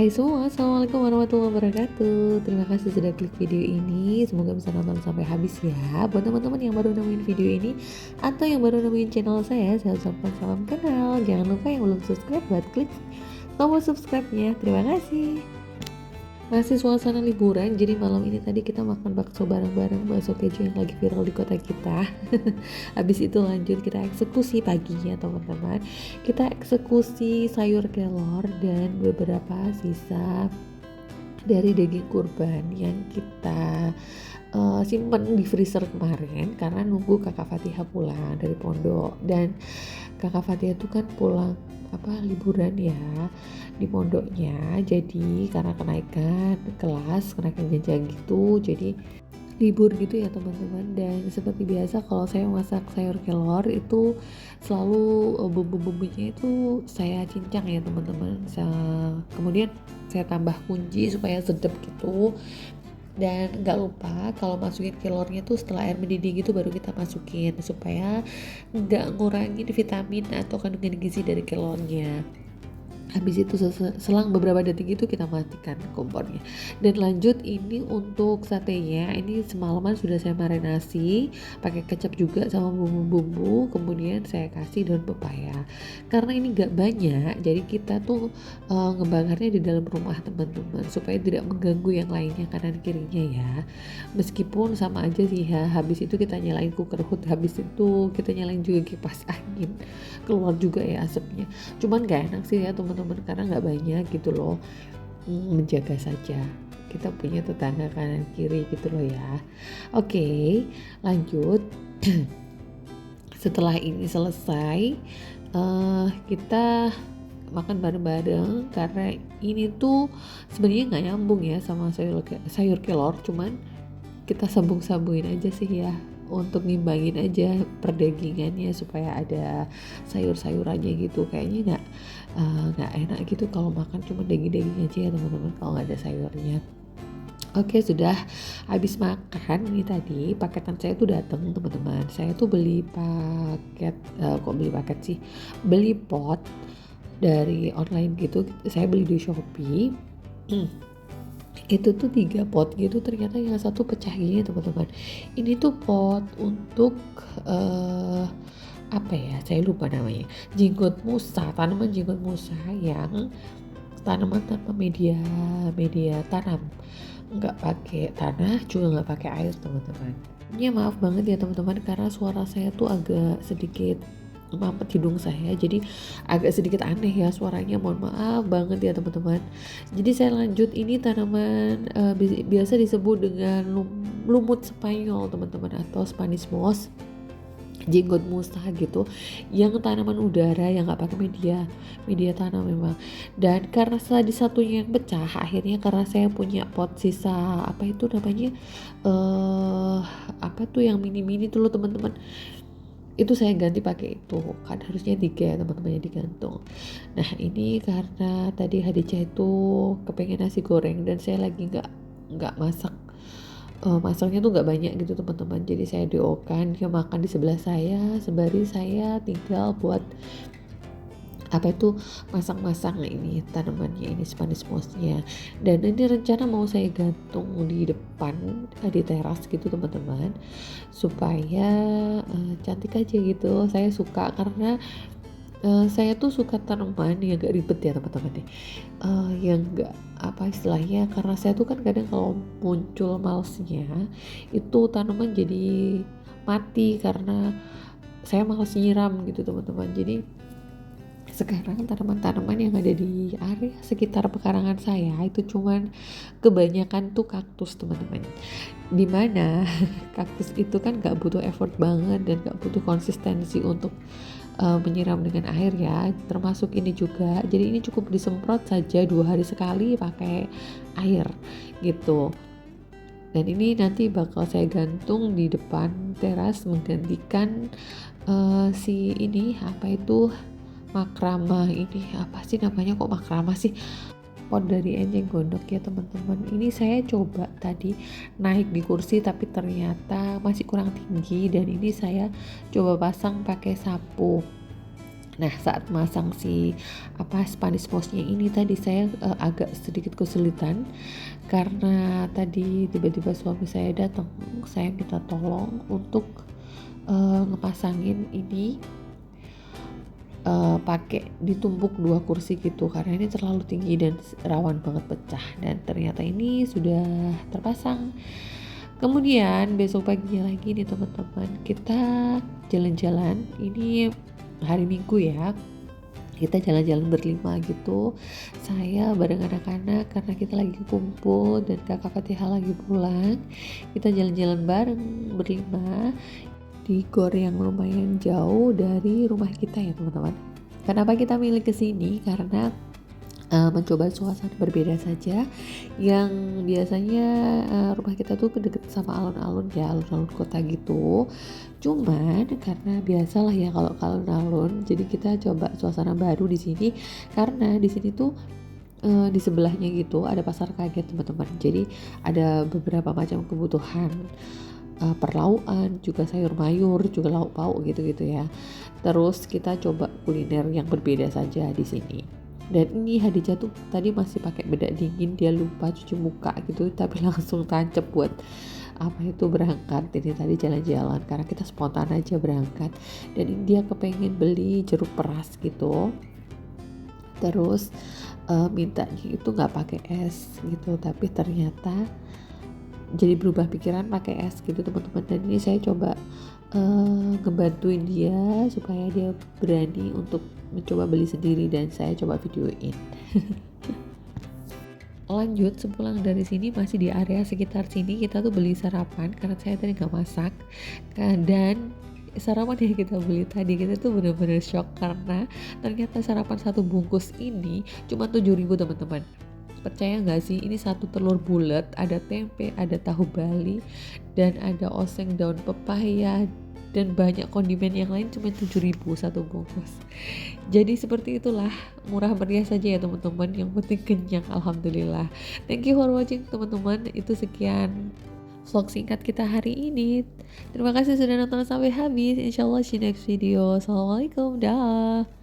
Hai semua, Assalamualaikum warahmatullahi wabarakatuh. Terima kasih sudah klik video ini. Semoga bisa nonton sampai habis ya. Buat teman-teman yang baru nemuin video ini atau yang baru nemuin channel saya ucapkan salam kenal. Jangan lupa yang belum subscribe buat klik tombol subscribe-nya. Terima kasih. Masih suasana liburan, jadi malam ini tadi kita makan bakso bareng-bareng, bakso keju yang lagi viral di kota kita. Habis itu lanjut kita eksekusi paginya teman-teman. Kita eksekusi sayur kelor dan beberapa sisa dari daging kurban yang kita simpan di freezer kemarin karena nunggu kakak Fatihah pulang dari pondok. Dan kakak Fatihah itu kan pulang liburan ya di pondoknya, jadi karena kenaikan kelas, kenaikan jenjang gitu, jadi libur gitu ya teman-teman. Dan seperti biasa kalau saya masak sayur kelor itu selalu bumbu-bumbunya itu saya cincang ya teman-teman. Kemudian saya tambah kunci supaya sedap gitu. Dan gak lupa kalau masukin kelornya tuh setelah air mendidih gitu baru kita masukin supaya gak ngurangin vitamin atau kandungan gizi dari kelornya. Habis itu selang beberapa detik itu kita matikan kompornya. Dan lanjut ini untuk satenya, ini semalaman sudah saya marinasi pakai kecap juga sama bumbu-bumbu. Kemudian saya kasih daun pepaya. Karena ini gak banyak, jadi kita tuh ngebakarnya di dalam rumah teman-teman supaya tidak mengganggu yang lainnya kanan kirinya ya. Meskipun sama aja sih ya, habis itu kita nyalain cooker hood, habis itu kita nyalain juga kipas angin, keluar juga ya asapnya. Cuman gak enak sih ya teman-teman karena gak banyak gitu loh. Menjaga saja, kita punya tetangga kanan kiri gitu loh ya. Oke, lanjut. Setelah ini selesai, kita makan bareng-bareng karena ini tuh sebenarnya nggak nyambung ya sama sayur kelor, cuman kita sambung-sambungin aja sih ya untuk ngimbangin aja perdagingannya supaya ada sayur-sayurannya gitu. Kayaknya nggak enak gitu kalau makan cuma daging-daging aja ya teman-teman kalau nggak ada sayurnya. Oke, sudah habis makan ini tadi paketan saya tuh datang teman-teman. Saya tuh beli paket, beli pot dari online gitu. Saya beli di Shopee. Itu tuh 3 pot gitu, ternyata yang satu pecah gini teman-teman. Ini tuh pot untuk saya lupa namanya, jenggot musa, tanaman jenggot musa yang tanaman tanpa media tanam, nggak pakai tanah juga nggak pakai air teman-teman. Ya maaf banget ya teman-teman karena suara saya tuh agak sedikit mampet hidung saya, jadi agak sedikit aneh ya suaranya, mohon maaf banget ya teman-teman. Jadi saya lanjut, ini tanaman biasa disebut dengan lumut Spanyol teman-teman atau Spanish moss, jenggot musa gitu, yang tanaman udara yang nggak pakai media tanam memang. Dan karena di satunya yang pecah, akhirnya karena saya punya pot sisa yang mini-mini tuh loh teman-teman, itu saya ganti pakai itu, kan harusnya 3 ya teman-teman yang digantung. Nah ini karena tadi Hadijah itu kepengen nasi goreng dan saya lagi nggak masak, masaknya tuh nggak banyak gitu teman-teman, jadi saya doakan dia makan di sebelah saya sembari saya tinggal buat masang-masang ini tanamannya, ini Spanish moss-nya. Dan ini rencana mau saya gantung di depan di teras gitu teman-teman supaya cantik aja gitu. Saya suka karena saya tuh suka tanaman yang gak ribet ya teman-teman deh, yang gak istilahnya, karena saya tuh kan kadang kalau muncul malesnya itu tanaman jadi mati karena saya malas nyiram gitu teman-teman. Jadi sekarang tanaman-tanaman yang ada di area sekitar pekarangan saya itu cuman kebanyakan tuh kaktus teman-teman, dimana kaktus itu kan gak butuh effort banget dan gak butuh konsistensi untuk menyiram dengan air ya, termasuk ini juga. Jadi ini cukup disemprot saja 2 hari sekali pakai air gitu. Dan ini nanti bakal saya gantung di depan teras menggantikan makrama, ini apa sih namanya, kok makrama sih, pot dari enceng gondok ya teman-teman. Ini saya coba tadi naik di kursi tapi ternyata masih kurang tinggi, dan ini saya coba pasang pakai sapu. Nah, saat masang si Spanish mouse-nya ini tadi saya agak sedikit kesulitan karena tadi tiba-tiba suami saya datang. Saya minta tolong untuk ngepasangin ini pakai ditumpuk 2 kursi gitu karena ini terlalu tinggi dan rawan banget pecah, dan ternyata ini sudah terpasang. Kemudian besok paginya lagi nih teman-teman, kita jalan-jalan, ini hari Minggu ya, kita jalan-jalan berlima gitu, saya bareng anak-anak karena kita lagi kumpul dan kakak Fatihah lagi pulang. Kita jalan-jalan bareng berlima di gor yang lumayan jauh dari rumah kita ya teman-teman. Kenapa kita milih kesini? Karena mencoba suasana berbeda saja. Yang biasanya rumah kita tuh deket sama alun-alun ya, alun-alun kota gitu. Cuman karena biasalah ya kalau alun-alun, jadi kita coba suasana baru di sini karena di sini tuh di sebelahnya gitu ada pasar kaget teman-teman. Jadi ada beberapa macam kebutuhan perlauan, juga sayur mayur, juga lauk pauk gitu-gitu ya. Terus kita coba kuliner yang berbeda saja di sini. Dan ini Hadijah tuh tadi masih pakai bedak dingin, dia lupa cuci muka gitu, tapi langsung tancap buat berangkat. Ini tadi jalan-jalan karena kita spontan aja berangkat. Dan ini dia kepengen beli jeruk peras gitu. Terus mintanya itu nggak pakai es gitu, tapi ternyata jadi berubah pikiran pakai es gitu teman-teman. Dan ini saya coba ngebantuin dia supaya dia berani untuk mencoba beli sendiri dan saya coba videoin. Lanjut, sepulang dari sini masih di area sekitar sini kita tuh beli sarapan karena saya tadi nggak masak. Dan sarapan yang kita beli tadi, kita tuh bener-bener shock karena ternyata sarapan 1 bungkus ini cuma 7.000 teman-teman. Percaya nggak sih, ini 1 telur bulat, ada tempe, ada tahu Bali, dan ada oseng daun pepaya dan banyak kondimen yang lain, cuma 7.000 1 bungkus. Jadi seperti itulah, murah meriah saja ya teman-teman, yang penting kenyang, alhamdulillah. Thank you for watching teman-teman. Itu sekian vlog singkat kita hari ini. Terima kasih sudah nonton sampai habis. Insyaallah see you next video. Assalamualaikum, dah.